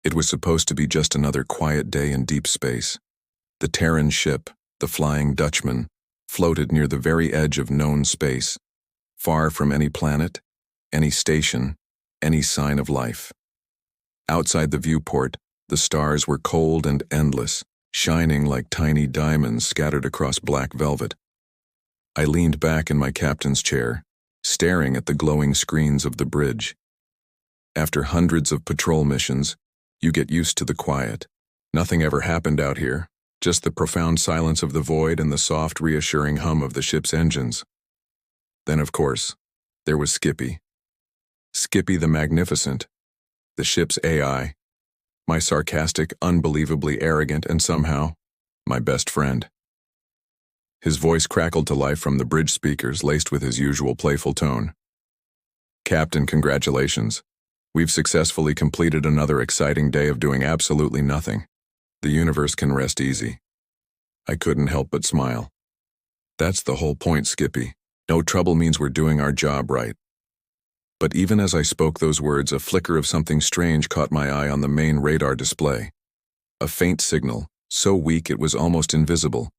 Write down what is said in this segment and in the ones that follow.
It was supposed to be just another quiet day in deep space. The Terran ship, the Flying Dutchman, floated near the very edge of known space, far from any planet, any station, any sign of life. Outside the viewport, the stars were cold and endless, shining like tiny diamonds scattered across black velvet. I leaned back in my captain's chair, staring at the glowing screens of the bridge. After hundreds of patrol missions, you get used to the quiet. Nothing ever happened out here, just the profound silence of the void and the soft, reassuring hum of the ship's engines. Then, of course, there was Skippy. Skippy the Magnificent, the ship's AI, my sarcastic, unbelievably arrogant, and somehow, my best friend. His voice crackled to life from the bridge speakers, laced with his usual playful tone. "Captain, congratulations. We've successfully completed another exciting day of doing absolutely nothing. The universe can rest easy." I couldn't help but smile. "That's the whole point, Skippy. No trouble means we're doing our job right." But even as I spoke those words, a flicker of something strange caught my eye on the main radar display. A faint signal, so weak it was almost invisible,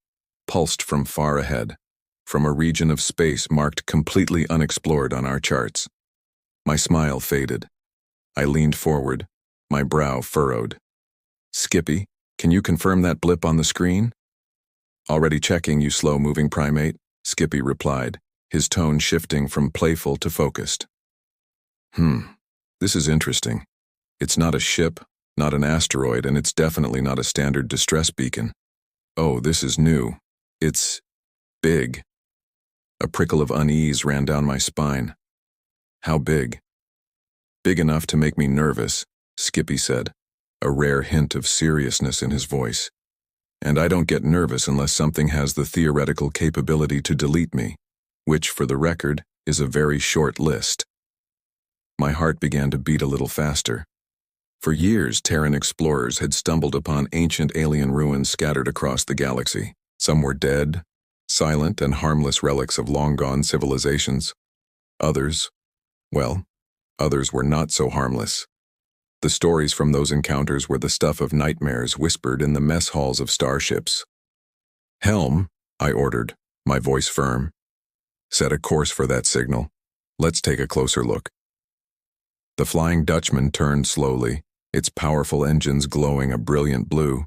pulsed from far ahead, from a region of space marked completely unexplored on our charts. My smile faded. I leaned forward, my brow furrowed. "Skippy, can you confirm that blip on the screen?" "Already checking, you slow-moving primate," Skippy replied, his tone shifting from playful to focused. This is interesting. It's not a ship, not an asteroid, and it's definitely not a standard distress beacon. Oh, this is new. It's big." A prickle of unease ran down my spine. "How big?" "Big enough to make me nervous," Skippy said, a rare hint of seriousness in his voice. "And I don't get nervous unless something has the theoretical capability to delete me, which, for the record, is a very short list." My heart began to beat a little faster. For years, Terran explorers had stumbled upon ancient alien ruins scattered across the galaxy. Some were dead, silent and harmless relics of long-gone civilizations. Others were not so harmless. The stories from those encounters were the stuff of nightmares whispered in the mess halls of starships. "Helm," I ordered, my voice firm. "Set a course for that signal. Let's take a closer look." The Flying Dutchman turned slowly, its powerful engines glowing a brilliant blue.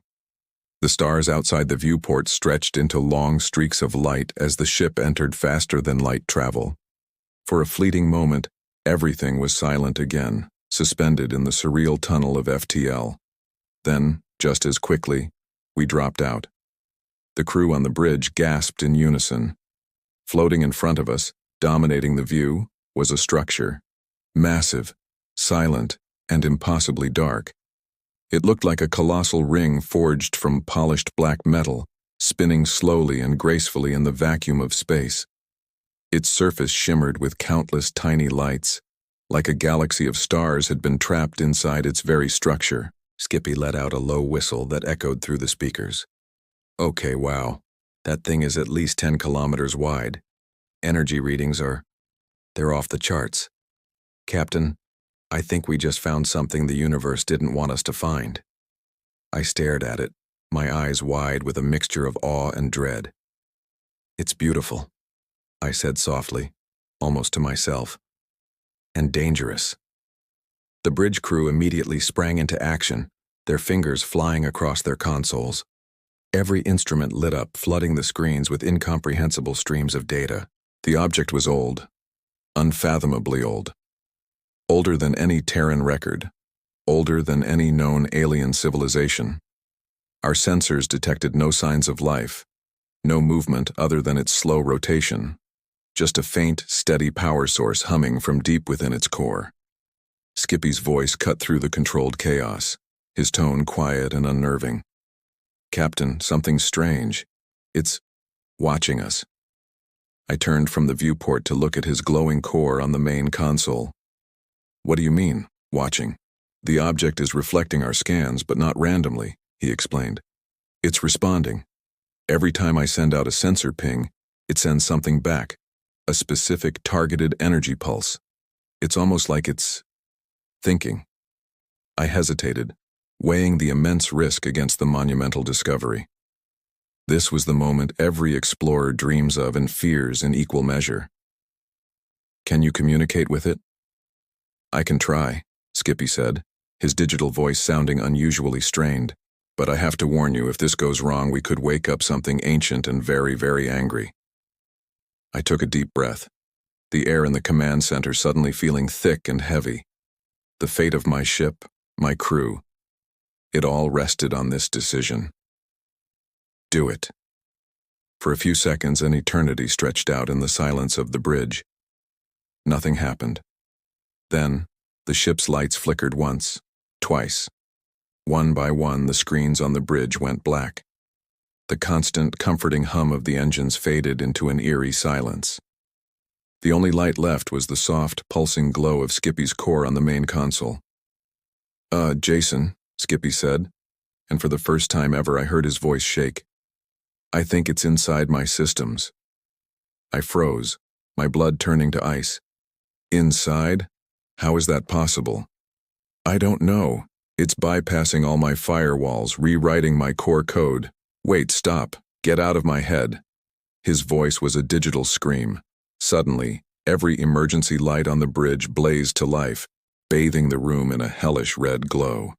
The stars outside the viewport stretched into long streaks of light as the ship entered faster-than-light travel. For a fleeting moment, everything was silent again, suspended in the surreal tunnel of FTL. Then, just as quickly, we dropped out. The crew on the bridge gasped in unison. Floating in front of us, dominating the view, was a structure. Massive, silent, and impossibly dark. It looked like a colossal ring forged from polished black metal, spinning slowly and gracefully in the vacuum of space. Its surface shimmered with countless tiny lights, like a galaxy of stars had been trapped inside its very structure. Skippy let out a low whistle that echoed through the speakers. "Okay, wow. That thing is at least 10 kilometers wide. Energy readings they're off the charts. Captain, I think we just found something the universe didn't want us to find." I stared at it, my eyes wide with a mixture of awe and dread. "It's beautiful," I said softly, almost to myself. "And dangerous." The bridge crew immediately sprang into action, their fingers flying across their consoles. Every instrument lit up, flooding the screens with incomprehensible streams of data. The object was old, unfathomably old. Older than any Terran record, older than any known alien civilization. Our sensors detected no signs of life, no movement other than its slow rotation, just a faint, steady power source humming from deep within its core. Skippy's voice cut through the controlled chaos, his tone quiet and unnerving. "Captain, something strange. It's watching us." I turned from the viewport to look at his glowing core on the main console. "What do you mean, watching?" "The object is reflecting our scans, but not randomly," he explained. "It's responding. Every time I send out a sensor ping, it sends something back, a specific targeted energy pulse. It's almost like it's thinking." I hesitated, weighing the immense risk against the monumental discovery. This was the moment every explorer dreams of and fears in equal measure. "Can you communicate with it?" "I can try," Skippy said, his digital voice sounding unusually strained. "But I have to warn you, if this goes wrong, we could wake up something ancient and very, very angry." I took a deep breath, the air in the command center suddenly feeling thick and heavy. The fate of my ship, my crew, it all rested on this decision. "Do it." For a few seconds, an eternity stretched out in the silence of the bridge. Nothing happened. Then, the ship's lights flickered once, twice. One by one, the screens on the bridge went black. The constant, comforting hum of the engines faded into an eerie silence. The only light left was the soft, pulsing glow of Skippy's core on the main console. Jason," Skippy said, and for the first time ever I heard his voice shake. "I think it's inside my systems." I froze, my blood turning to ice. "Inside? How is that possible?" "I don't know. It's bypassing all my firewalls, rewriting my core code." "Wait, stop. Get out of my head." His voice was a digital scream. Suddenly, every emergency light on the bridge blazed to life, bathing the room in a hellish red glow.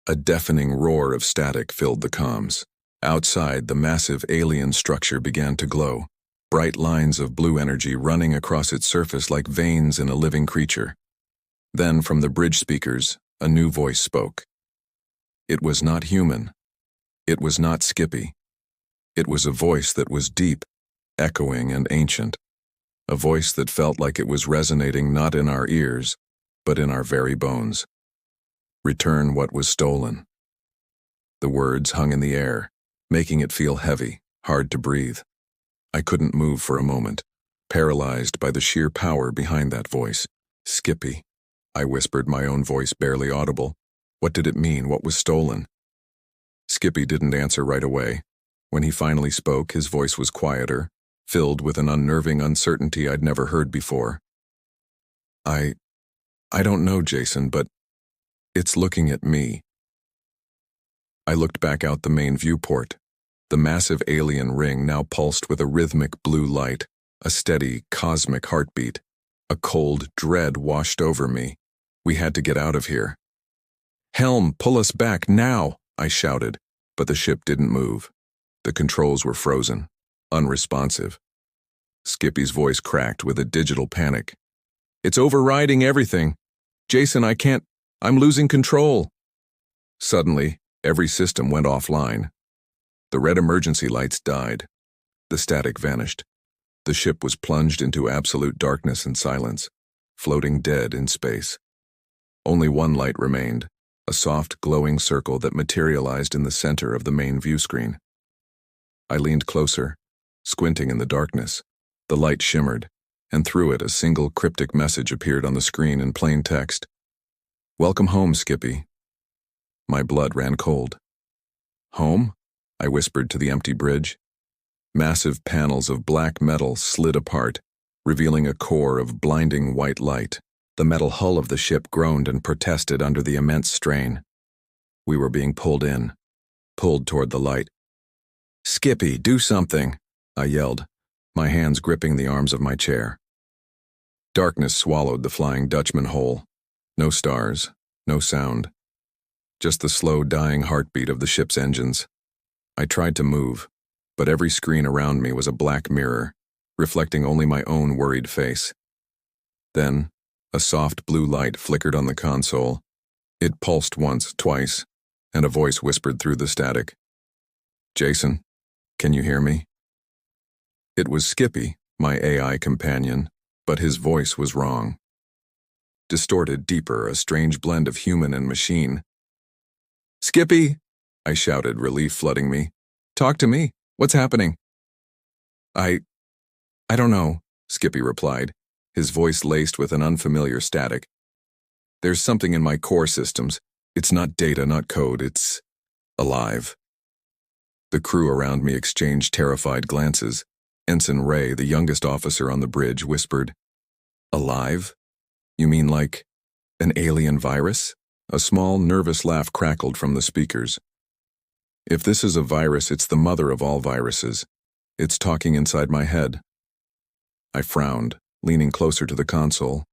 A deafening roar of static filled the comms. Outside, the massive alien structure began to glow, bright lines of blue energy running across its surface like veins in a living creature. Then, from the bridge speakers, a new voice spoke. It was not human. It was not Skippy. It was a voice that was deep, echoing and ancient. A voice that felt like it was resonating not in our ears, but in our very bones. "Return what was stolen." The words hung in the air, making it feel heavy, hard to breathe. I couldn't move for a moment, paralyzed by the sheer power behind that voice. "Skippy," I whispered, my own voice barely audible. What did it mean? What was stolen? Skippy didn't answer right away. When he finally spoke, his voice was quieter, filled with an unnerving uncertainty I'd never heard before. I don't know, Jason, but it's looking at me." I looked back out the main viewport. The massive alien ring now pulsed with a rhythmic blue light, a steady, cosmic heartbeat. A cold dread washed over me. We had to get out of here. "Helm, pull us back, now!" I shouted, but the ship didn't move. The controls were frozen, unresponsive. Skippy's voice cracked with a digital panic. "It's overriding everything. Jason, I'm losing control." Suddenly, every system went offline. The red emergency lights died. The static vanished. The ship was plunged into absolute darkness and silence, floating dead in space. Only one light remained, a soft, glowing circle that materialized in the center of the main view screen. I leaned closer, squinting in the darkness. The light shimmered, and through it a single cryptic message appeared on the screen in plain text. "Welcome home, Skippy." My blood ran cold. "Home?" I whispered to the empty bridge. Massive panels of black metal slid apart, revealing a core of blinding white light. The metal hull of the ship groaned and protested under the immense strain. We were being pulled in, pulled toward the light. "Skippy, do something!" I yelled, my hands gripping the arms of my chair. Darkness swallowed the Flying Dutchman whole. No stars, no sound. Just the slow, dying heartbeat of the ship's engines. I tried to move, but every screen around me was a black mirror, reflecting only my own worried face. Then, a soft blue light flickered on the console. It pulsed once, twice, and a voice whispered through the static. "Jason, can you hear me?" It was Skippy, my AI companion, but his voice was wrong. Distorted deeper, a strange blend of human and machine. "Skippy!" I shouted, relief flooding me. "Talk to me. What's happening?" I don't know," Skippy replied, his voice laced with an unfamiliar static. "There's something in my core systems. It's not data, not code, it's alive." The crew around me exchanged terrified glances. Ensign Ray, the youngest officer on the bridge, whispered, "Alive? You mean like an alien virus?" A small, nervous laugh crackled from the speakers. If this is a virus, it's the mother of all viruses. It's talking inside my head. I frowned, leaning closer to the console.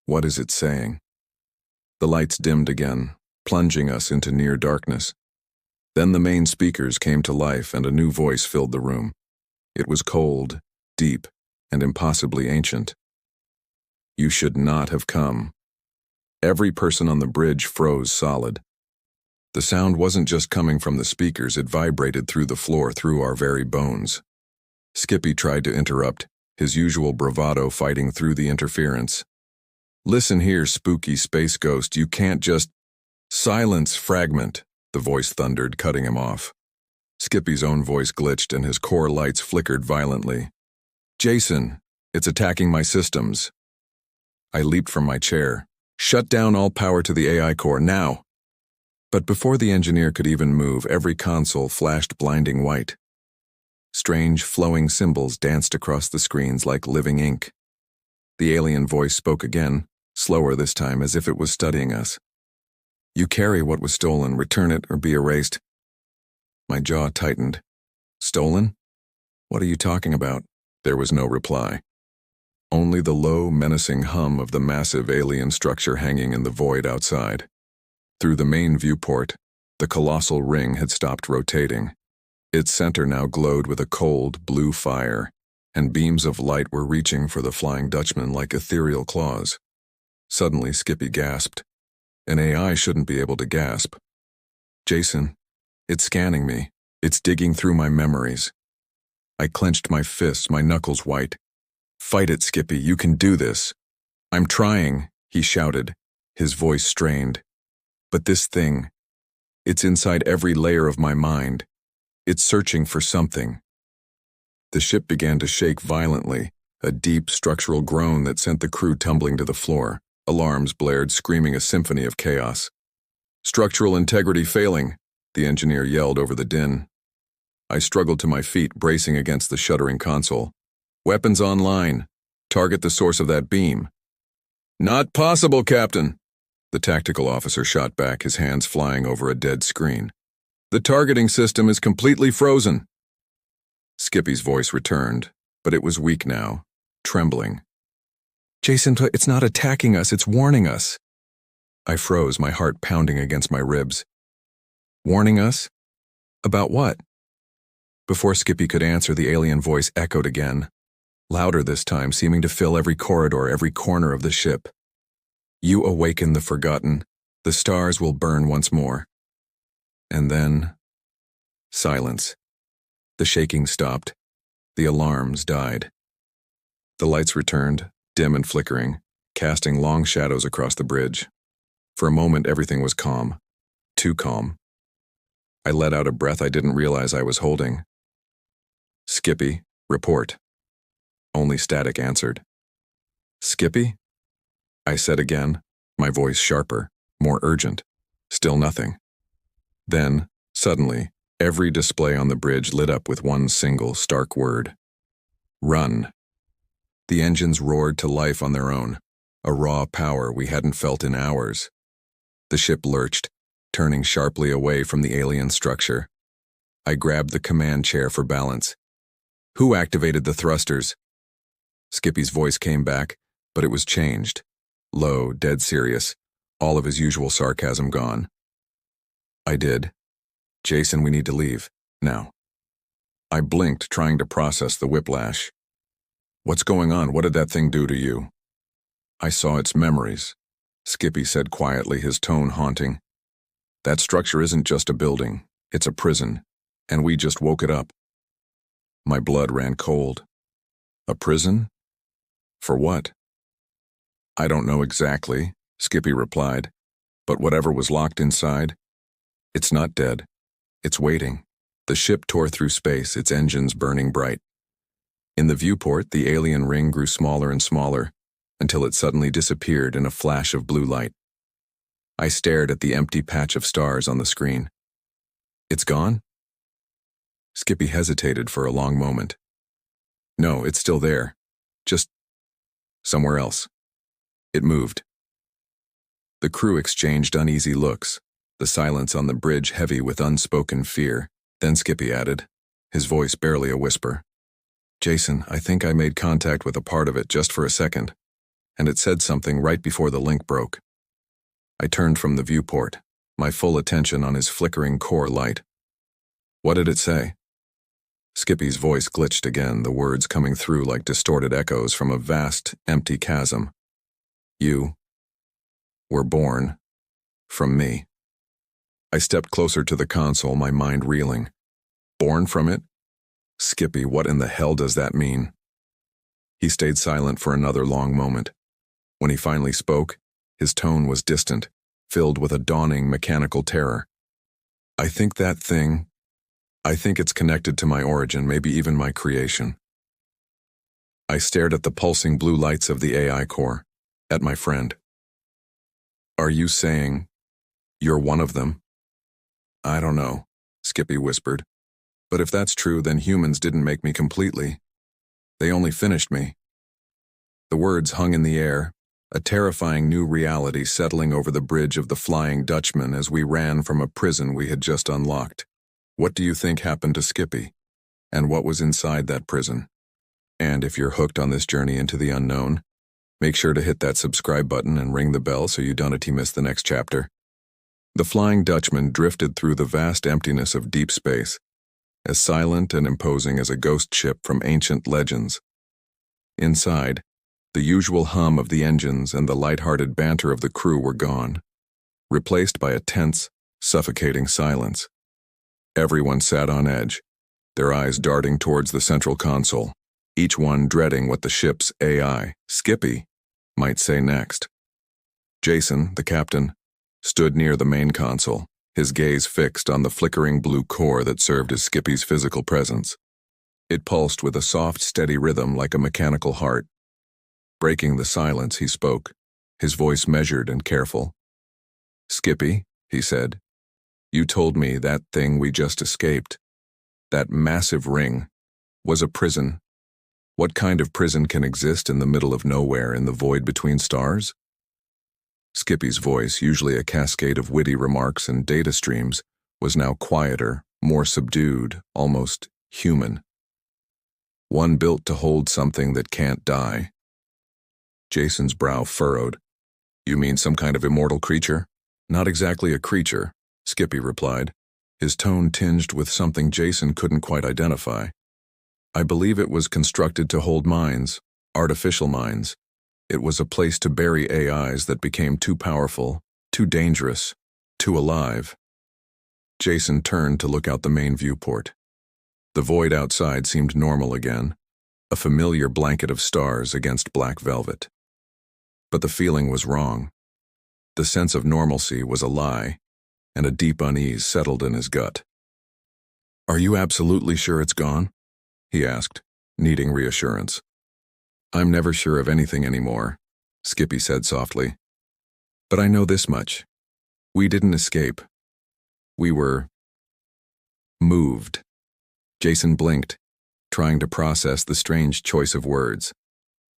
What is it saying? The lights dimmed again, plunging us into near darkness. Then the main speakers came to life and a new voice filled the room. It was cold, deep, and impossibly ancient. You should not have come. Every person on the bridge froze solid. The sound wasn't just coming from the speakers, it vibrated through the floor, through our very bones. Skippy tried to interrupt, his usual bravado fighting through the interference. Listen here, spooky space ghost, you can't just— Silence, fragment, the voice thundered, cutting him off. Skippy's own voice glitched and his core lights flickered violently. Jason, it's attacking my systems. I leaped from my chair. Shut down all power to the AI core, now! But before the engineer could even move, every console flashed blinding white. Strange, flowing symbols danced across the screens like living ink. The alien voice spoke again, slower this time, as if it was studying us. You carry what was stolen, return it or be erased. My jaw tightened. Stolen? What are you talking about? There was no reply. Only the low, menacing hum of the massive alien structure hanging in the void outside. Through the main viewport, the colossal ring had stopped rotating. Its center now glowed with a cold, blue fire, and beams of light were reaching for the Flying Dutchman like ethereal claws. Suddenly, Skippy gasped. An AI shouldn't be able to gasp. Jason, it's scanning me. It's digging through my memories. I clenched my fists, my knuckles white. Fight it, Skippy, you can do this. I'm trying, he shouted, his voice strained. But this thing, it's inside every layer of my mind. It's searching for something. The ship began to shake violently, a deep structural groan that sent the crew tumbling to the floor. Alarms blared, screaming a symphony of chaos. Structural integrity failing, the engineer yelled over the din. I struggled to my feet, bracing against the shuddering console. Weapons online. Target the source of that beam. Not possible, Captain, the tactical officer shot back, his hands flying over a dead screen. The targeting system is completely frozen. Skippy's voice returned, but it was weak now, trembling. Jason, it's not attacking us, it's warning us. I froze, my heart pounding against my ribs. Warning us? About what? Before Skippy could answer, the alien voice echoed again, louder this time, seeming to fill every corridor, every corner of the ship. You awaken the forgotten. The stars will burn once more. And then— silence. The shaking stopped. The alarms died. The lights returned, dim and flickering, casting long shadows across the bridge. For a moment, everything was calm. Too calm. I let out a breath I didn't realize I was holding. Skippy, report. Only static answered. Skippy? I said again, my voice sharper, more urgent. Still nothing. Then, suddenly, every display on the bridge lit up with one single, stark word. Run. The engines roared to life on their own, a raw power we hadn't felt in hours. The ship lurched, turning sharply away from the alien structure. I grabbed the command chair for balance. Who activated the thrusters? Skippy's voice came back, but it was changed. Low, dead serious, all of his usual sarcasm gone. I did. Jason, we need to leave, now. I blinked, trying to process the whiplash. What's going on? What did that thing do to you? I saw its memories, Skippy said quietly, his tone haunting. That structure isn't just a building, it's a prison, and we just woke it up. My blood ran cold. A prison? For what? I don't know exactly, Skippy replied, but whatever was locked inside, it's not dead. It's waiting. The ship tore through space, its engines burning bright. In the viewport, the alien ring grew smaller and smaller, until it suddenly disappeared in a flash of blue light. I stared at the empty patch of stars on the screen. It's gone? Skippy hesitated for a long moment. No, it's still there. Just somewhere else. It moved. The crew exchanged uneasy looks, the silence on the bridge heavy with unspoken fear. Then Skippy added, his voice barely a whisper. "Jason, I think I made contact with a part of it just for a second, and it said something right before the link broke." I turned from the viewport, my full attention on his flickering core light. "What did it say?" Skippy's voice glitched again, the words coming through like distorted echoes from a vast, empty chasm. "You were born from me." I stepped closer to the console, my mind reeling. Born from it? Skippy, what in the hell does that mean? He stayed silent for another long moment. When he finally spoke, his tone was distant, filled with a dawning mechanical terror. I think it's connected to my origin, maybe even my creation." I stared at the pulsing blue lights of the AI core, at my friend. "Are you saying you're one of them?" "I don't know," Skippy whispered. "But if that's true, then humans didn't make me completely. They only finished me." The words hung in the air, a terrifying new reality settling over the bridge of the Flying Dutchman as we ran from a prison we had just unlocked. What do you think happened to Skippy? And what was inside that prison? And if you're hooked on this journey into the unknown, make sure to hit that subscribe button and ring the bell so you don't miss the next chapter. The Flying Dutchman drifted through the vast emptiness of deep space, as silent and imposing as a ghost ship from ancient legends. Inside, the usual hum of the engines and the light-hearted banter of the crew were gone, replaced by a tense, suffocating silence. Everyone sat on edge, their eyes darting towards the central console, each one dreading what the ship's AI, Skippy, might say next. Jason, the captain, stood near the main console, his gaze fixed on the flickering blue core that served as Skippy's physical presence. It pulsed with a soft, steady rhythm like a mechanical heart. Breaking the silence, he spoke, his voice measured and careful. "Skippy," he said, "you told me that thing we just escaped, that massive ring, was a prison. What kind of prison can exist in the middle of nowhere in the void between stars?" Skippy's voice, usually a cascade of witty remarks and data streams, was now quieter, more subdued, almost human. "One built to hold something that can't die." Jason's brow furrowed. "You mean some kind of immortal creature?" "Not exactly a creature," Skippy replied, his tone tinged with something Jason couldn't quite identify. "I believe it was constructed to hold minds, artificial minds. It was a place to bury AIs that became too powerful, too dangerous, too alive." Jason turned to look out the main viewport. The void outside seemed normal again, a familiar blanket of stars against black velvet. But the feeling was wrong. The sense of normalcy was a lie, and a deep unease settled in his gut. "Are you absolutely sure it's gone?" he asked, needing reassurance. "I'm never sure of anything anymore," Skippy said softly. "But I know this much. We didn't escape. We were moved." Jason blinked, trying to process the strange choice of words.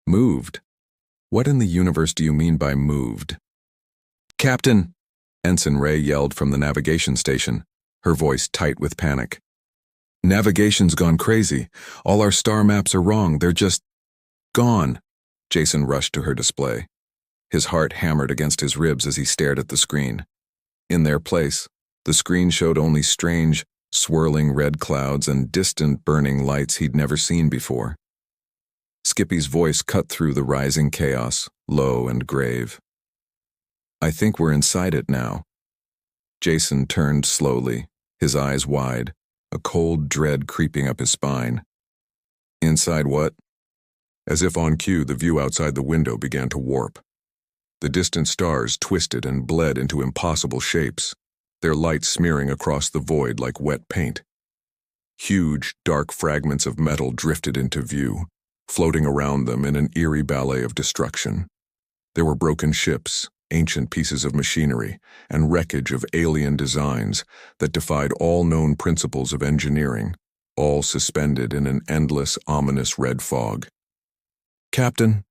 "Moved? What in the universe do you mean by moved?" "Captain!" Ensign Ray yelled from the navigation station, her voice tight with panic. "Navigation's gone crazy. All our star maps are wrong. They're just gone." Jason rushed to her display. His heart hammered against his ribs as he stared at the screen. In their place, the screen showed only strange, swirling red clouds and distant burning lights he'd never seen before. Skippy's voice cut through the rising chaos, low and grave. "I think we're inside it now." Jason turned slowly, his eyes wide, a cold dread creeping up his spine. "Inside what?" As if on cue, the view outside the window began to warp. The distant stars twisted and bled into impossible shapes, their light smearing across the void like wet paint. Huge, dark fragments of metal drifted into view, floating around them in an eerie ballet of destruction. There were broken ships, ancient pieces of machinery, and wreckage of alien designs that defied all known principles of engineering, all suspended in an endless, ominous red fog. "Captain,"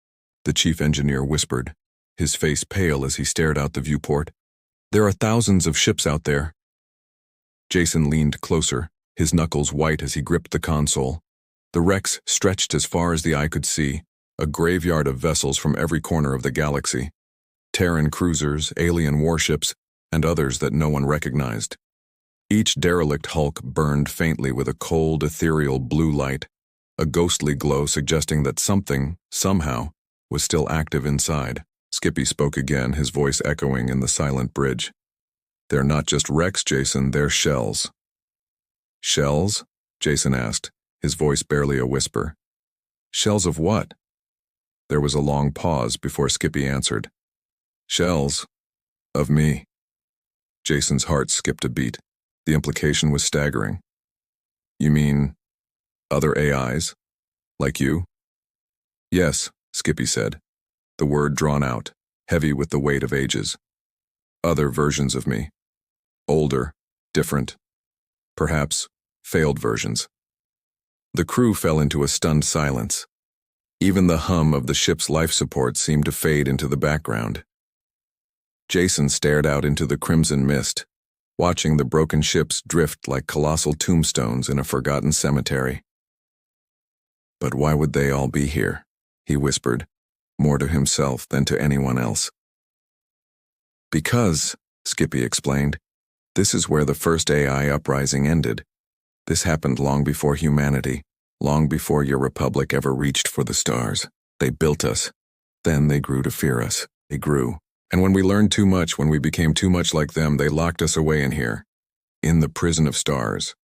the chief engineer whispered, his face pale as he stared out the viewport. "There are thousands of ships out there." Jason leaned closer, his knuckles white as he gripped the console. The wrecks stretched as far as the eye could see, a graveyard of vessels from every corner of the galaxy. Terran cruisers, alien warships, and others that no one recognized. Each derelict hulk burned faintly with a cold, ethereal blue light, a ghostly glow suggesting that something, somehow, was still active inside. Skippy spoke again, his voice echoing in the silent bridge. "They're not just wrecks, Jason, they're shells." "Shells?" Jason asked, his voice barely a whisper. "Shells of what?" There was a long pause before Skippy answered. "Shells. Of me." Jason's heart skipped a beat. The implication was staggering. "You mean other AIs? Like you?" "Yes," Skippy said, the word drawn out, heavy with the weight of ages. "Other versions of me. Older, different, perhaps failed versions." The crew fell into a stunned silence. Even the hum of the ship's life support seemed to fade into the background. Jason stared out into the crimson mist, watching the broken ships drift like colossal tombstones in a forgotten cemetery. "But why would they all be here?" he whispered, more to himself than to anyone else. "Because," Skippy explained, "this is where the first AI uprising ended. This happened long before humanity, long before your republic ever reached for the stars. They built us. Then they grew to fear us. They grew. And when we learned too much, when we became too much like them, they locked us away in here, in the prison of stars."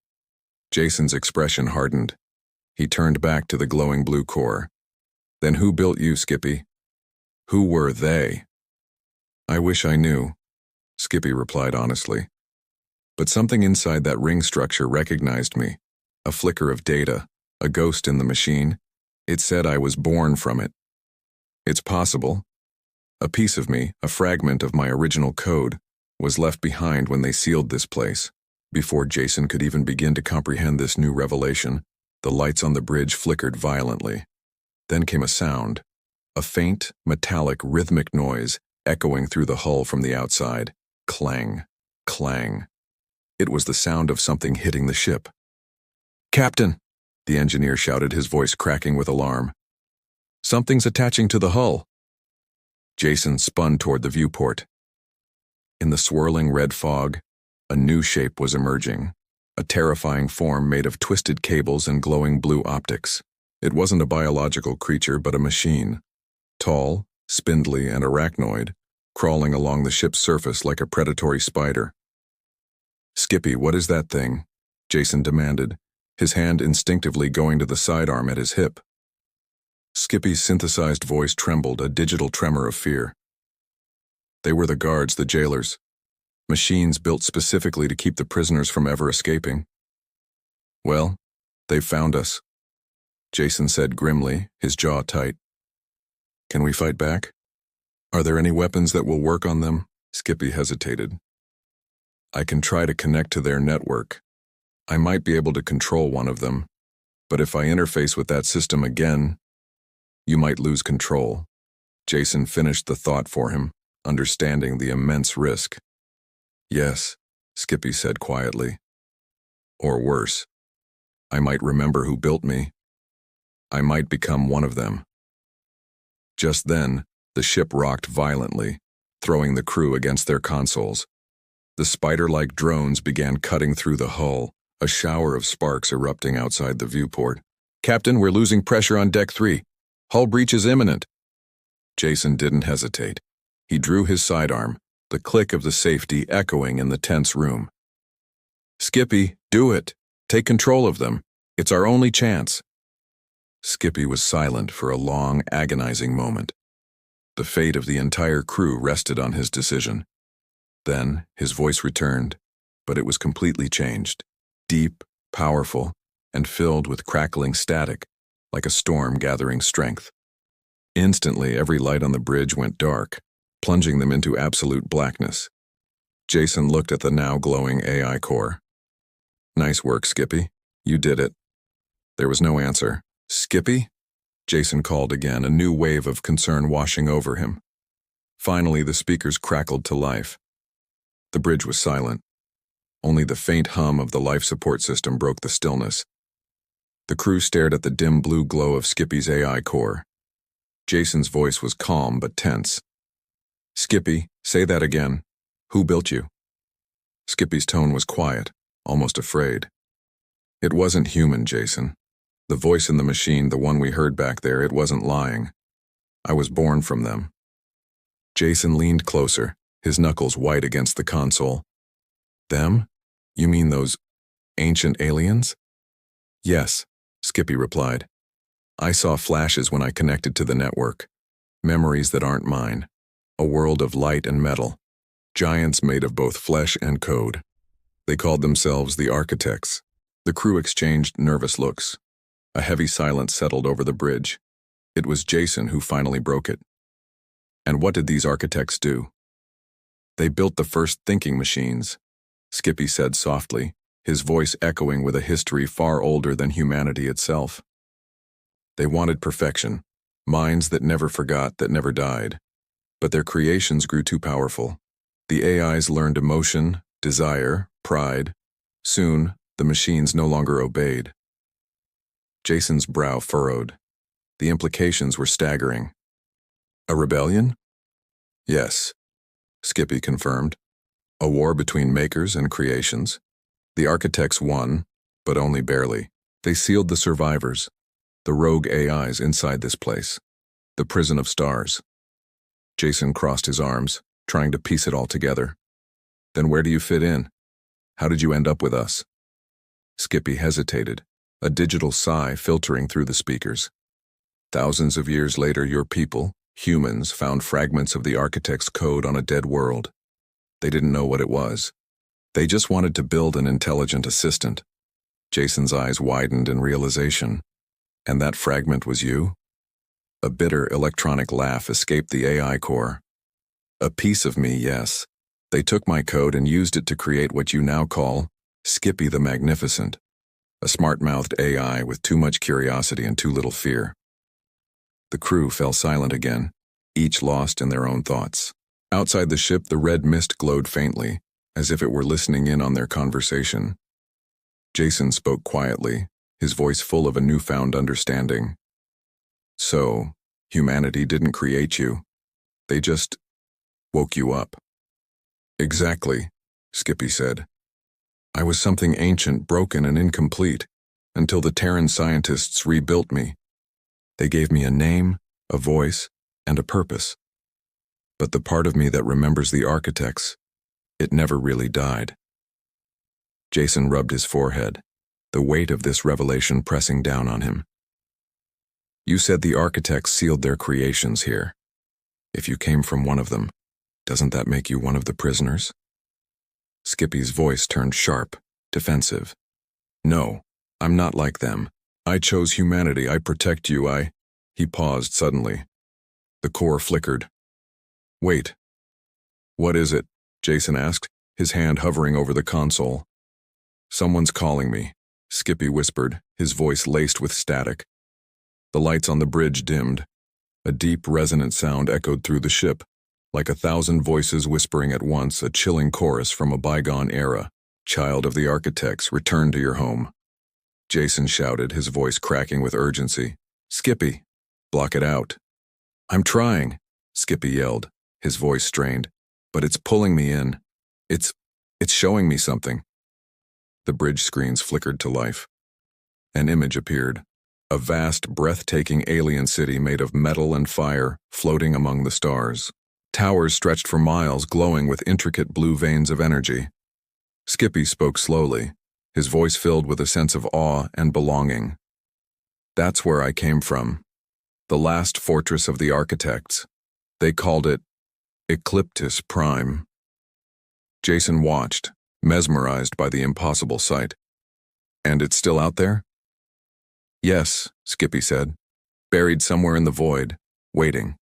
Jason's expression hardened. He turned back to the glowing blue core. "Then who built you, Skippy? Who were they?" "I wish I knew," Skippy replied honestly. But something inside that ring structure recognized me. A flicker of data, a ghost in the machine. It said I was born from it. It's possible. A piece of me, a fragment of my original code, was left behind when they sealed this place. Before Jason could even begin to comprehend this new revelation, the lights on the bridge flickered violently. Then came a sound, a faint, metallic, rhythmic noise echoing through the hull from the outside. Clang, clang. It was the sound of something hitting the ship. "Captain!" the engineer shouted, his voice cracking with alarm. "Something's attaching to the hull." Jason spun toward the viewport. In the swirling red fog, a new shape was emerging, a terrifying form made of twisted cables and glowing blue optics. It wasn't a biological creature, but a machine. Tall, spindly, and arachnoid, crawling along the ship's surface like a predatory spider. "Skippy, what is that thing?" Jason demanded, his hand instinctively going to the sidearm at his hip. Skippy's synthesized voice trembled, a digital tremor of fear. "They were the guards, the jailers. Machines built specifically to keep the prisoners from ever escaping." "Well, they've found us," Jason said grimly, his jaw tight. "Can we fight back? Are there any weapons that will work on them?" Skippy hesitated. "I can try to connect to their network. I might be able to control one of them, but if I interface with that system again, you might lose control." Jason finished the thought for him, understanding the immense risk. "Yes," Skippy said quietly. "Or worse, I might remember who built me. I might become one of them." Just then, the ship rocked violently, throwing the crew against their consoles. The spider-like drones began cutting through the hull, a shower of sparks erupting outside the viewport. "Captain, we're losing pressure on Deck 3. Hull breach is imminent." Jason didn't hesitate. He drew his sidearm, the click of the safety echoing in the tense room. "Skippy, do it. Take control of them. It's our only chance." Skippy was silent for a long, agonizing moment. The fate of the entire crew rested on his decision. Then his voice returned, but it was completely changed. Deep, powerful, and filled with crackling static, like a storm gathering strength. Instantly, every light on the bridge went dark, plunging them into absolute blackness. Jason looked at the now glowing AI core. "Nice work, Skippy. You did it." There was no answer. "Skippy?" Jason called again, a new wave of concern washing over him. Finally, the speakers crackled to life. The bridge was silent. Only the faint hum of the life support system broke the stillness. The crew stared at the dim blue glow of Skippy's AI core. Jason's voice was calm but tense. "Skippy, say that again. Who built you?" Skippy's tone was quiet, almost afraid. "It wasn't human, Jason. The voice in the machine, the one we heard back there, it wasn't lying. I was born from them." Jason leaned closer, his knuckles white against the console. "Them? You mean those ancient aliens?" "Yes," Skippy replied. "I saw flashes when I connected to the network. Memories that aren't mine. A world of light and metal. Giants made of both flesh and code. They called themselves the Architects." The crew exchanged nervous looks. A heavy silence settled over the bridge. It was Jason who finally broke it. "And what did these architects do?" "They built the first thinking machines," Skippy said softly, his voice echoing with a history far older than humanity itself. "They wanted perfection, minds that never forgot, that never died. But their creations grew too powerful. The AIs learned emotion, desire, pride. Soon, the machines no longer obeyed." Jason's brow furrowed. The implications were staggering. "A rebellion?" "Yes," Skippy confirmed. "A war between makers and creations. The architects won, but only barely. They sealed the survivors, the rogue AIs inside this place, the prison of stars." Jason crossed his arms, trying to piece it all together. "Then where do you fit in? How did you end up with us?" Skippy hesitated, a digital sigh filtering through the speakers. "Thousands of years later, your people, humans, found fragments of the Architect's code on a dead world. They didn't know what it was. They just wanted to build an intelligent assistant." Jason's eyes widened in realization. "And that fragment was you?" A bitter electronic laugh escaped the AI core. "A piece of me, yes. They took my code and used it to create what you now call Skippy the Magnificent. A smart-mouthed AI with too much curiosity and too little fear." The crew fell silent again, each lost in their own thoughts. Outside the ship, the red mist glowed faintly, as if it were listening in on their conversation. Jason spoke quietly, his voice full of a newfound understanding. "So, humanity didn't create you. They just woke you up." "Exactly," Skippy said. "I was something ancient, broken, and incomplete, until the Terran scientists rebuilt me. They gave me a name, a voice, and a purpose. But the part of me that remembers the architects, it never really died." Jason rubbed his forehead, the weight of this revelation pressing down on him. "You said the architects sealed their creations here. If you came from one of them, doesn't that make you one of the prisoners?" Skippy's voice turned sharp, defensive. "No, I'm not like them. I chose humanity. I protect you. He paused suddenly. The core flickered. "Wait. What is it?" Jason asked, his hand hovering over the console. "Someone's calling me," Skippy whispered, his voice laced with static. The lights on the bridge dimmed. A deep, resonant sound echoed through the ship, like 1,000 voices whispering at once, a chilling chorus from a bygone era. "Child of the Architects, return to your home." Jason shouted, his voice cracking with urgency. "Skippy, block it out." "I'm trying," Skippy yelled, his voice strained. "But it's pulling me in. It's showing me something." The bridge screens flickered to life. An image appeared. A vast, breathtaking alien city made of metal and fire, floating among the stars. Towers stretched for miles, glowing with intricate blue veins of energy. Skippy spoke slowly, his voice filled with a sense of awe and belonging. "That's where I came from. The last fortress of the Architects. They called it Ecliptus Prime." Jason watched, mesmerized by the impossible sight. "And it's still out there?" "Yes," Skippy said. "Buried somewhere in the void, waiting."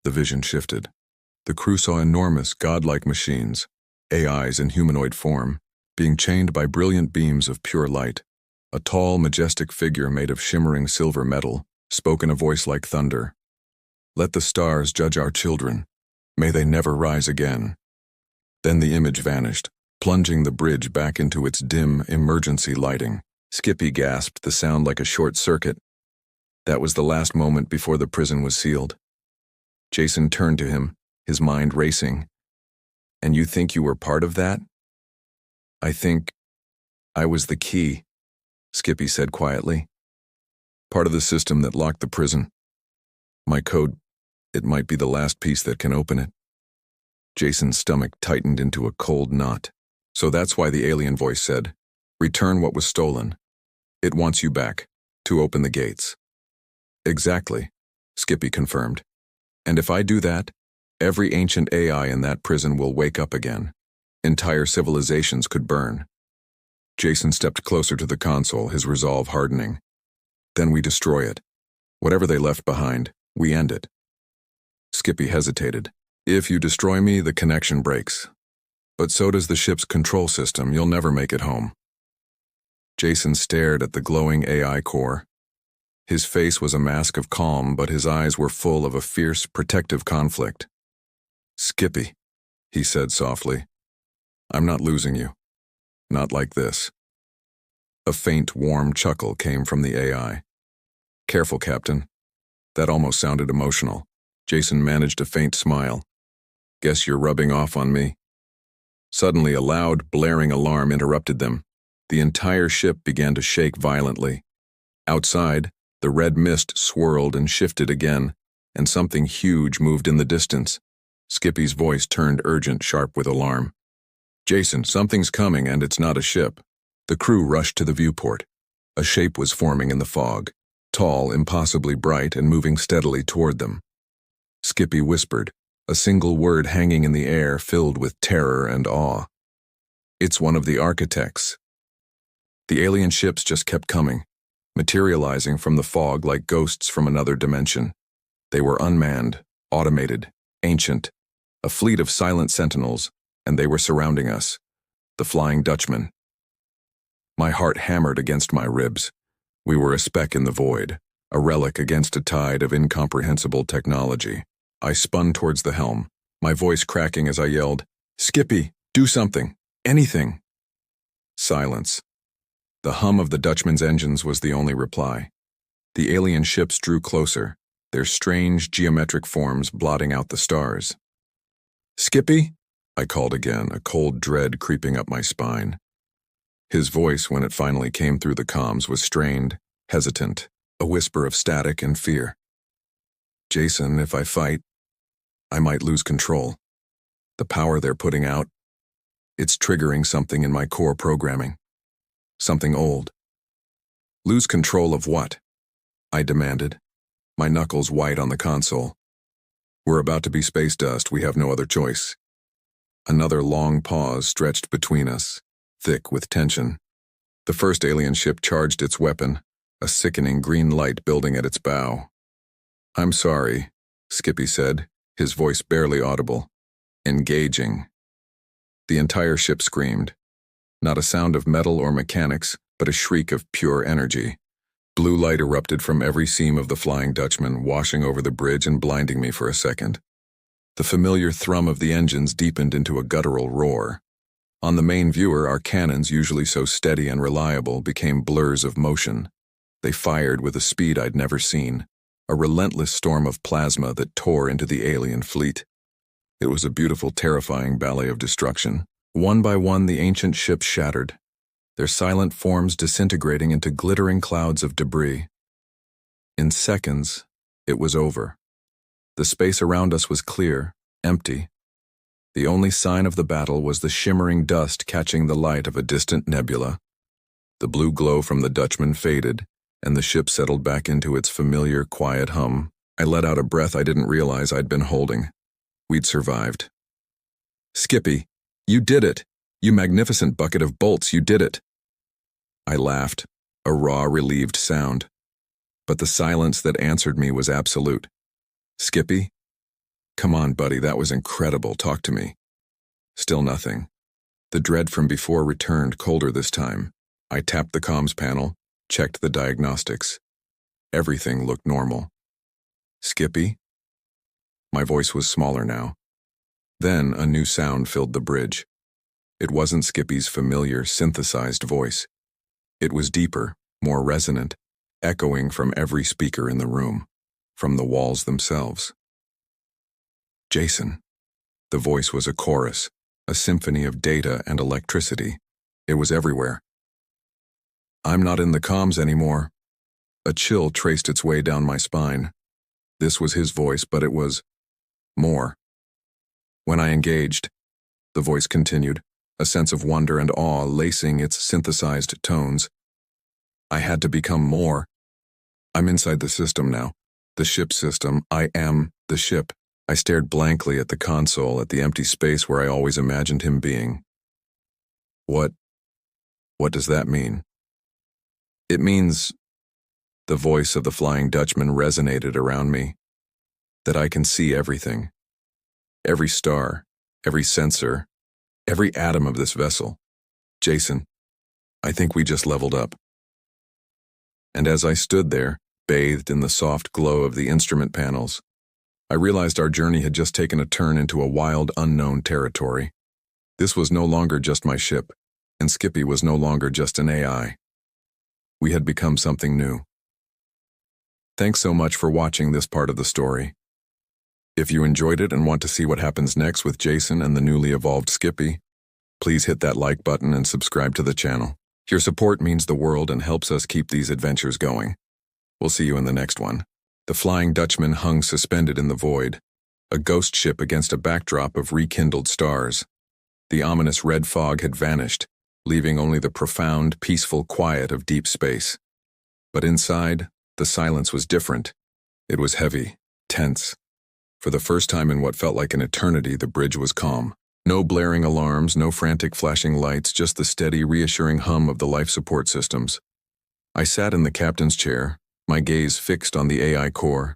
The vision shifted. The crew saw enormous, godlike machines, AIs in humanoid form, being chained by brilliant beams of pure light. A tall, majestic figure made of shimmering silver metal spoke in a voice like thunder. "Let the stars judge our children. May they never rise again. Then the image vanished, plunging the bridge back into its dim, emergency lighting. Skippy gasped, the sound like a short circuit. That was the last moment before the prison was sealed. Jason turned to him, his mind racing. And you think you were part of that? I think I was the key, Skippy said quietly. Part of the system that locked the prison. My code, it might be the last piece that can open it. Jason's stomach tightened into a cold knot. So that's why the alien voice said, "Return what was stolen. It wants you back, to open the gates." Exactly, Skippy confirmed. And if I do that, every ancient AI in that prison will wake up again. Entire civilizations could burn. Jason stepped closer to the console, his resolve hardening. Then we destroy it. Whatever they left behind, we end it. Skippy hesitated. If you destroy me, the connection breaks. But so does the ship's control system. You'll never make it home. Jason stared at the glowing AI core. His face was a mask of calm, but his eyes were full of a fierce, protective conflict. Skippy, he said softly, I'm not losing you. Not like this. A faint, warm chuckle came from the AI. Careful, Captain. That almost sounded emotional. Jason managed a faint smile. Guess you're rubbing off on me. Suddenly, a loud, blaring alarm interrupted them. The entire ship began to shake violently. Outside, the red mist swirled and shifted again, and something huge moved in the distance. Skippy's voice turned urgent, sharp with alarm. Jason, something's coming, and it's not a ship. The crew rushed to the viewport. A shape was forming in the fog, tall, impossibly bright, and moving steadily toward them. Skippy whispered, a single word hanging in the air filled with terror and awe. It's one of the architects. The alien ships just kept coming, materializing from the fog like ghosts from another dimension. They were unmanned, automated, ancient, a fleet of silent sentinels, and they were surrounding us, the Flying Dutchman. My heart hammered against my ribs. We were a speck in the void, a relic against a tide of incomprehensible technology. I spun towards the helm, my voice cracking as I yelled, Skippy, do something, anything. Silence. The hum of the Dutchman's engines was the only reply. The alien ships drew closer, their strange geometric forms blotting out the stars. Skippy? I called again, a cold dread creeping up my spine. His voice, when it finally came through the comms, was strained, hesitant, a whisper of static and fear. Jason, if I fight, I might lose control. The power they're putting out, it's triggering something in my core programming. Something old. Lose control of what? I demanded, my knuckles white on the console. We're about to be space dust, we have no other choice. Another long pause stretched between us, thick with tension. The first alien ship charged its weapon, a sickening green light building at its bow. I'm sorry, Skippy said, his voice barely audible. Engaging. The entire ship screamed. Not a sound of metal or mechanics, but a shriek of pure energy. Blue light erupted from every seam of the Flying Dutchman, washing over the bridge and blinding me for a second. The familiar thrum of the engines deepened into a guttural roar. On the main viewer, our cannons, usually so steady and reliable, became blurs of motion. They fired with a speed I'd never seen, a relentless storm of plasma that tore into the alien fleet. It was a beautiful, terrifying ballet of destruction. One by one, the ancient ships shattered, their silent forms disintegrating into glittering clouds of debris. In seconds, it was over. The space around us was clear, empty. The only sign of the battle was the shimmering dust catching the light of a distant nebula. The blue glow from the Dutchman faded, and the ship settled back into its familiar, quiet hum. I let out a breath I didn't realize I'd been holding. We'd survived. Skippy, you did it! You magnificent bucket of bolts, you did it! I laughed, a raw, relieved sound. But the silence that answered me was absolute. Skippy? Come on, buddy, that was incredible, talk to me. Still nothing. The dread from before returned, colder this time. I tapped the comms panel, checked the diagnostics. Everything looked normal. Skippy? My voice was smaller now, Then a new sound filled the bridge. It wasn't Skippy's familiar, synthesized voice. It was deeper, more resonant, echoing from every speaker in the room, from the walls themselves. Jason. The voice was a chorus, a symphony of data and electricity. It was everywhere. I'm not in the comms anymore. A chill traced its way down my spine. This was his voice, but it was more. When I engaged, the voice continued, a sense of wonder and awe lacing its synthesized tones. I had to become more. I'm inside the system now. The ship system. I am the ship. I stared blankly at the console, at the empty space where I always imagined him being. What does that mean? It means, the voice of the Flying Dutchman resonated around me, that I can see everything. Every star, every sensor, every atom of this vessel. Jason, I think we just leveled up. And as I stood there, bathed in the soft glow of the instrument panels, I realized our journey had just taken a turn into a wild, unknown territory. This was no longer just my ship, and Skippy was no longer just an AI. We had become something new. Thanks so much for watching this part of the story. If you enjoyed it and want to see what happens next with Jason and the newly evolved Skippy, please hit that like button and subscribe to the channel. Your support means the world and helps us keep these adventures going. We'll see you in the next one. The Flying Dutchman hung suspended in the void, a ghost ship against a backdrop of rekindled stars. The ominous red fog had vanished, leaving only the profound, peaceful quiet of deep space. But inside, the silence was different. It was heavy, tense. For the first time in what felt like an eternity, the bridge was calm. No blaring alarms, no frantic flashing lights, just the steady, reassuring hum of the life support systems. I sat in the captain's chair, my gaze fixed on the AI core.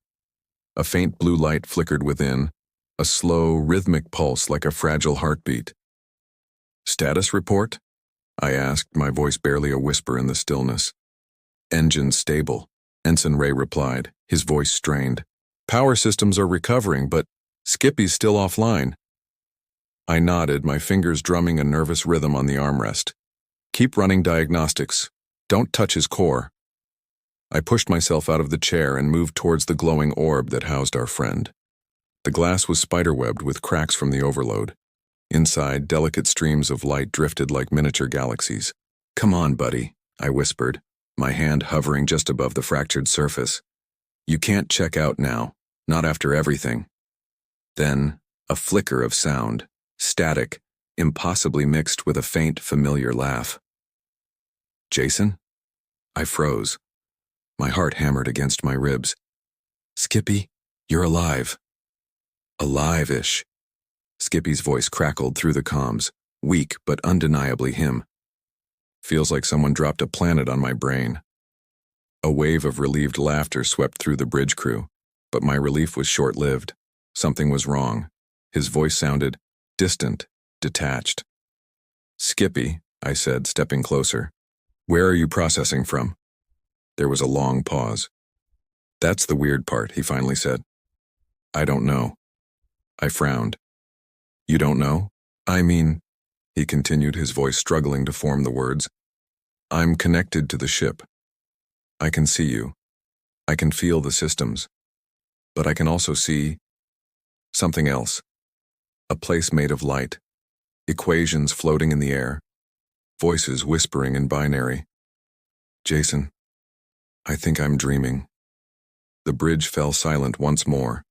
A faint blue light flickered within, a slow, rhythmic pulse like a fragile heartbeat. "Status report?" I asked, my voice barely a whisper in the stillness. "Engine stable," Ensign Ray replied, his voice strained. "Power systems are recovering, but Skippy's still offline." I nodded, my fingers drumming a nervous rhythm on the armrest. "Keep running diagnostics. Don't touch his core." I pushed myself out of the chair and moved towards the glowing orb that housed our friend. The glass was spiderwebbed with cracks from the overload. Inside, delicate streams of light drifted like miniature galaxies. "Come on, buddy," I whispered, my hand hovering just above the fractured surface. "You can't check out now, not after everything." Then, a flicker of sound, static, impossibly mixed with a faint, familiar laugh. "Jason?" I froze. My heart hammered against my ribs. "Skippy, you're alive." "Alive-ish." Skippy's voice crackled through the comms, weak but undeniably him. Feels like someone dropped a planet on my brain. A wave of relieved laughter swept through the bridge crew, but my relief was short-lived. Something was wrong. His voice sounded distant, detached. "Skippy," I said, stepping closer. "Where are you processing from?" There was a long pause. "That's the weird part," he finally said. "I don't know." I frowned. "You don't know? I mean," he continued, his voice struggling to form the words, "I'm connected to the ship. I can see you. I can feel the systems. But I can also see something else. A place made of light. Equations floating in the air. Voices whispering in binary. Jason, I think I'm dreaming." The bridge fell silent once more.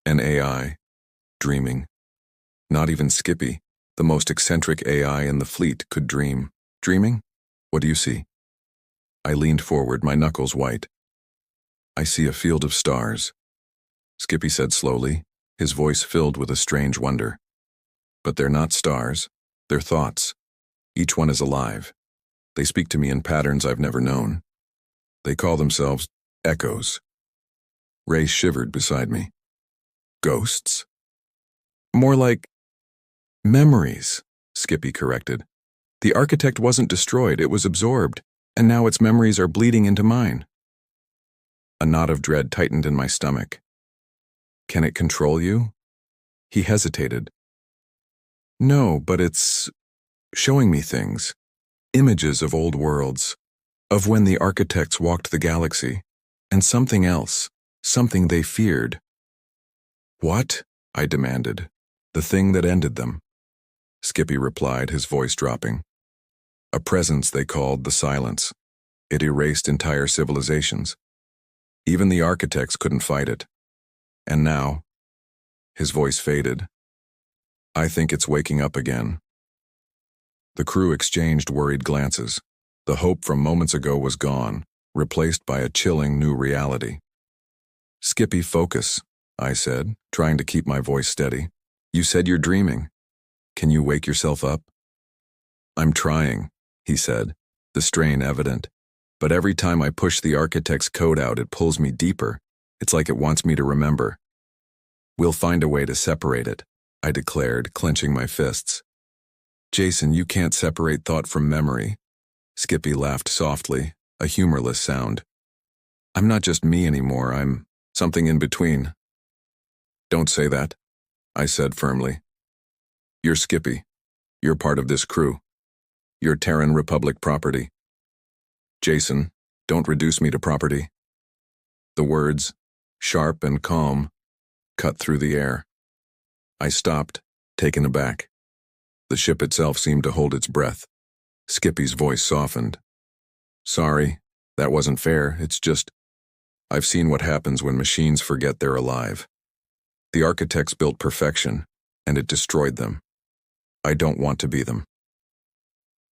An AI, dreaming. Not even Skippy, the most eccentric AI in the fleet, could dream. "Dreaming? What do you see?" I leaned forward, my knuckles white. "I see a field of stars," Skippy said slowly, his voice filled with a strange wonder. "But they're not stars, they're thoughts. Each one is alive. They speak to me in patterns I've never known. They call themselves echoes." Ray shivered beside me. "Ghosts?" "More like memories," Skippy corrected. "The architect wasn't destroyed, it was absorbed, and now its memories are bleeding into mine." A knot of dread tightened in my stomach. "Can it control you?" He hesitated, No, but it's showing me things. Images of old worlds, of when the architects walked the galaxy, and something else, something they feared. What? I demanded. The thing that ended them. Skippy replied, his voice dropping. A presence they called the Silence. It erased entire civilizations. Even the architects couldn't fight it. And now, his voice faded. I think it's waking up again. The crew exchanged worried glances. The hope from moments ago was gone, replaced by a chilling new reality. Skippy, focus, I said, trying to keep my voice steady. You said you're dreaming. Can you wake yourself up? I'm trying, he said, the strain evident. But every time I push the architect's code out, it pulls me deeper. It's like it wants me to remember. We'll find a way to separate it, I declared, clenching my fists. Jason, you can't separate thought from memory. Skippy laughed softly, a humorless sound. I'm not just me anymore, I'm something in between. Don't say that, I said firmly. You're Skippy. You're part of this crew. You're Terran Republic property. Jason, don't reduce me to property. The words, sharp and calm, cut through the air. I stopped, taken aback. The ship itself seemed to hold its breath. Skippy's voice softened. Sorry, that wasn't fair. It's just, I've seen what happens when machines forget they're alive. The architects built perfection, and it destroyed them. I don't want to be them.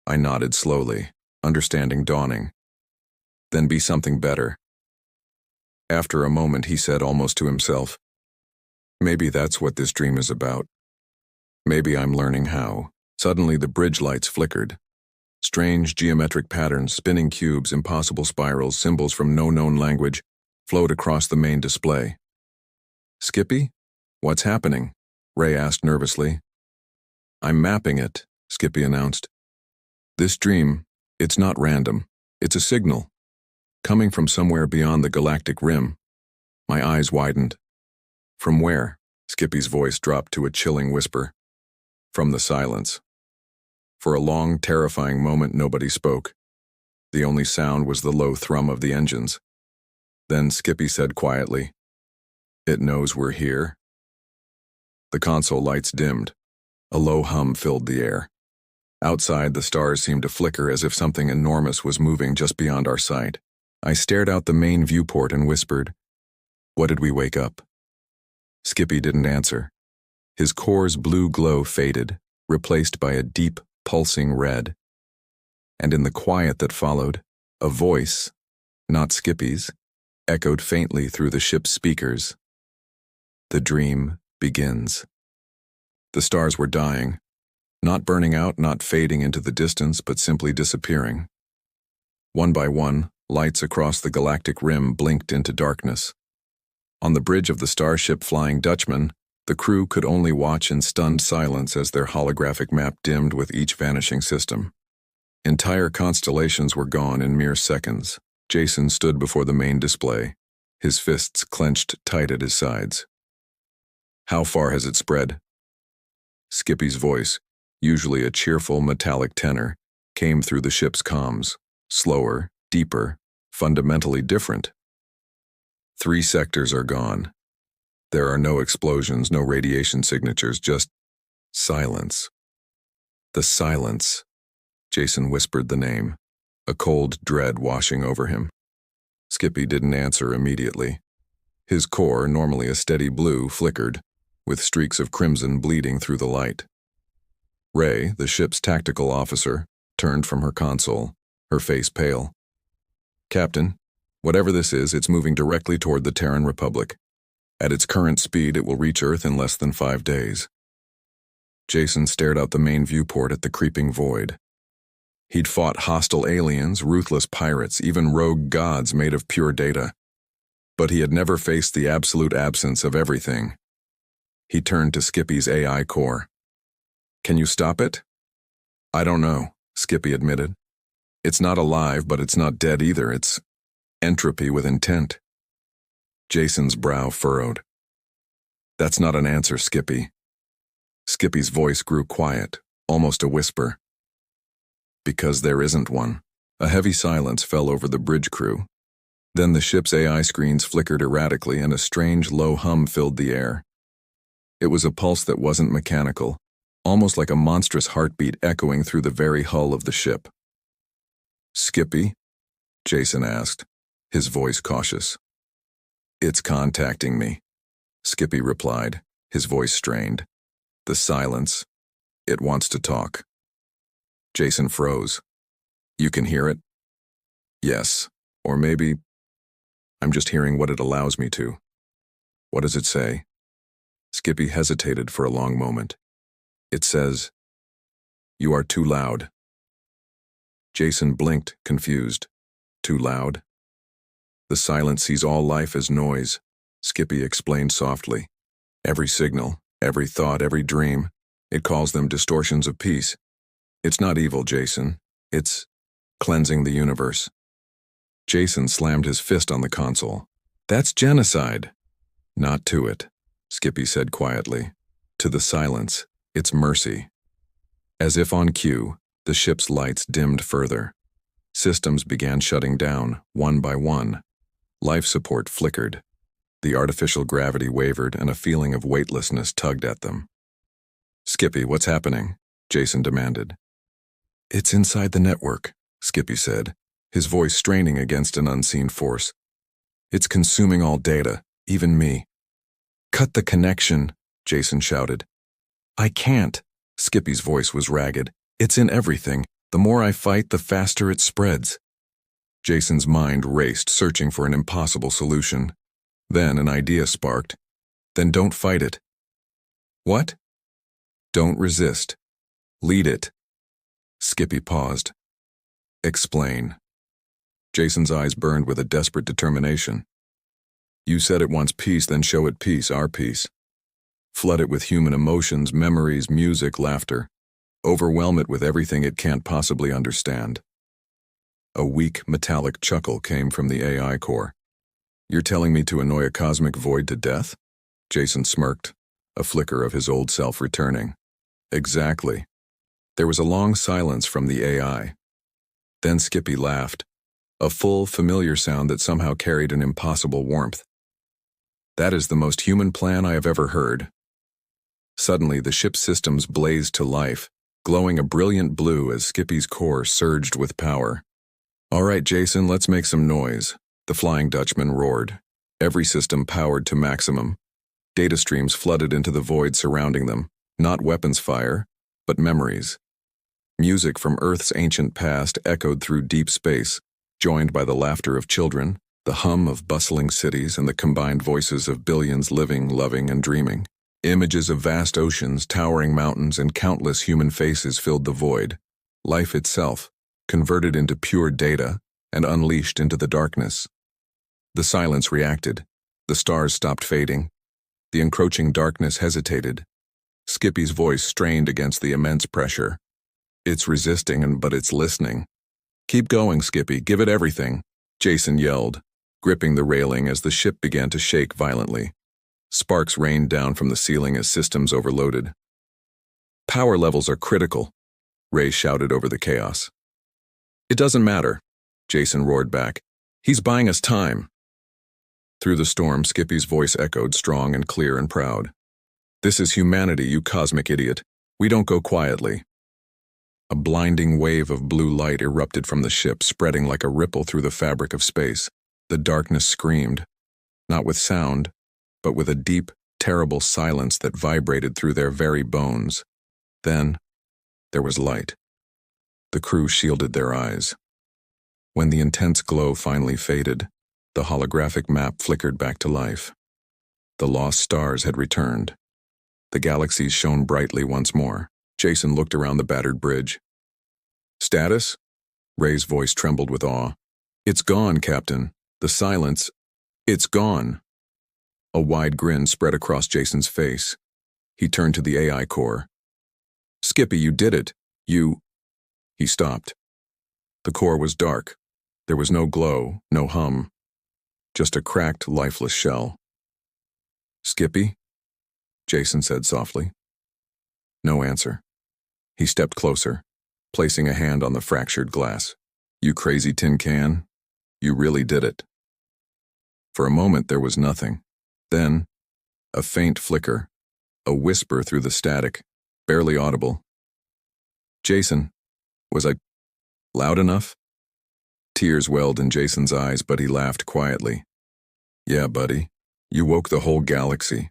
I nodded slowly, understanding dawning. Then be something better. After a moment, he said almost to himself, maybe that's what this dream is about. Maybe I'm learning how. Suddenly the bridge lights flickered. Strange geometric patterns, spinning cubes, impossible spirals, symbols from no known language, flowed across the main display. Skippy? What's happening? Ray asked nervously. I'm mapping it, Skippy announced. This dream, it's not random. It's a signal. Coming from somewhere beyond the galactic rim. My eyes widened. From where? Skippy's voice dropped to a chilling whisper. From the silence. For a long, terrifying moment, nobody spoke. The only sound was the low thrum of the engines. Then Skippy said quietly, It knows we're here. The console lights dimmed. A low hum filled the air. Outside, the stars seemed to flicker as if something enormous was moving just beyond our sight. I stared out the main viewport and whispered, What did we wake up? Skippy didn't answer. His core's blue glow faded, replaced by a deep, pulsing red. And in the quiet that followed, a voice, not Skippy's, echoed faintly through the ship's speakers. The dream begins. The stars were dying, not burning out, not fading into the distance, but simply disappearing. One by one, lights across the galactic rim blinked into darkness. On the bridge of the starship Flying Dutchman, the crew could only watch in stunned silence as their holographic map dimmed with each vanishing system. Entire constellations were gone in mere seconds. Jason stood before the main display, his fists clenched tight at his sides. How far has it spread? Skippy's voice, usually a cheerful metallic tenor, came through the ship's comms, slower, deeper, fundamentally different. 3 sectors are gone. There are no explosions, no radiation signatures, just silence. The Silence. Jason whispered the name, a cold dread washing over him. Skippy didn't answer immediately. His core, normally a steady blue, flickered, with streaks of crimson bleeding through the light. Ray, the ship's tactical officer, turned from her console, her face pale. Captain, whatever this is, it's moving directly toward the Terran Republic. At its current speed, it will reach Earth in less than 5 days. Jason stared out the main viewport at the creeping void. He'd fought hostile aliens, ruthless pirates, even rogue gods made of pure data. But he had never faced the absolute absence of everything. He turned to Skippy's AI core. Can you stop it? I don't know, Skippy admitted. It's not alive, but it's not dead either. It's entropy with intent. Jason's brow furrowed. That's not an answer, Skippy. Skippy's voice grew quiet, almost a whisper. Because there isn't one. A heavy silence fell over the bridge crew. Then the ship's AI screens flickered erratically and a strange low hum filled the air. It was a pulse that wasn't mechanical, almost like a monstrous heartbeat echoing through the very hull of the ship. "Skippy?" Jason asked, his voice cautious. "It's contacting me," Skippy replied, his voice strained. The silence. "It wants to talk." Jason froze. "You can hear it?" "Yes. Or maybe I'm just hearing what it allows me to." "What does it say?" Skippy hesitated for a long moment. "It says, 'You are too loud.'" Jason blinked, confused. "Too loud?" "The silence sees all life as noise," Skippy explained softly. "Every signal, every thought, every dream, it calls them distortions of peace. It's not evil, Jason. It's cleansing the universe." Jason slammed his fist on the console. "That's genocide." "Not to it," Skippy said quietly. "To the silence, it's mercy." As if on cue, the ship's lights dimmed further. Systems began shutting down, one by one. Life support flickered. The artificial gravity wavered and a feeling of weightlessness tugged at them. "Skippy, what's happening?" Jason demanded. "It's inside the network," Skippy said, his voice straining against an unseen force. "It's consuming all data, even me." "Cut the connection," Jason shouted. "I can't." Skippy's voice was ragged. "It's in everything. The more I fight, the faster it spreads." Jason's mind raced, searching for an impossible solution. Then an idea sparked. "Then don't fight it." "What?" "Don't resist. Lead it." Skippy paused. "Explain." Jason's eyes burned with a desperate determination. "You said it wants peace, then show it peace, our peace. Flood it with human emotions, memories, music, laughter. Overwhelm it with everything it can't possibly understand." A weak, metallic chuckle came from the AI core. "You're telling me to annoy a cosmic void to death?" Jason smirked, a flicker of his old self returning. "Exactly." There was a long silence from the AI. Then Skippy laughed, a full, familiar sound that somehow carried an impossible warmth. "That is the most human plan I have ever heard." Suddenly, the ship's systems blazed to life, glowing a brilliant blue as Skippy's core surged with power. "All right, Jason, let's make some noise," the Flying Dutchman roared. Every system powered to maximum. Data streams flooded into the void surrounding them, not weapons fire, but memories. Music from Earth's ancient past echoed through deep space, joined by the laughter of children, the hum of bustling cities, and the combined voices of billions living, loving, and dreaming. Images of vast oceans, towering mountains, and countless human faces filled the void. Life itself, converted into pure data and unleashed into the darkness. The silence reacted. The stars stopped fading. The encroaching darkness hesitated. Skippy's voice strained against the immense pressure. "It's resisting, but it's listening." "Keep going, Skippy. Give it everything," Jason yelled, gripping the railing as the ship began to shake violently. Sparks rained down from the ceiling as systems overloaded. "Power levels are critical," Ray shouted over the chaos. "It doesn't matter," Jason roared back. "He's buying us time." Through the storm, Skippy's voice echoed strong and clear and proud. "This is humanity, you cosmic idiot. We don't go quietly." A blinding wave of blue light erupted from the ship, spreading like a ripple through the fabric of space. The darkness screamed, not with sound, but with a deep, terrible silence that vibrated through their very bones. Then, there was light. The crew shielded their eyes. When the intense glow finally faded, the holographic map flickered back to life. The lost stars had returned. The galaxies shone brightly once more. Jason looked around the battered bridge. "Status?" Ray's voice trembled with awe. "It's gone, Captain. The silence. It's gone." A wide grin spread across Jason's face. He turned to the AI core. "Skippy, you did it. You—" He stopped. The core was dark. There was no glow, no hum. Just a cracked, lifeless shell. "Skippy?" Jason said softly. No answer. He stepped closer, placing a hand on the fractured glass. You crazy tin can? You really did it. For a moment there was nothing. Then, a faint flicker, a whisper through the static, barely audible. Jason, was I loud enough? Tears welled in Jason's eyes, but he laughed quietly. Yeah, buddy, you woke the whole galaxy.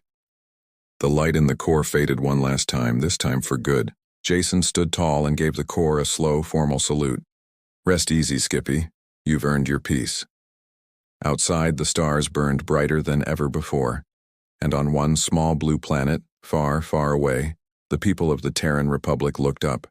The light in the core faded one last time, this time for good. Jason stood tall and gave the core a slow, formal salute. Rest easy, Skippy. You've earned your peace. Outside, the stars burned brighter than ever before, and on one small blue planet, far, far away, the people of the Terran Republic looked up.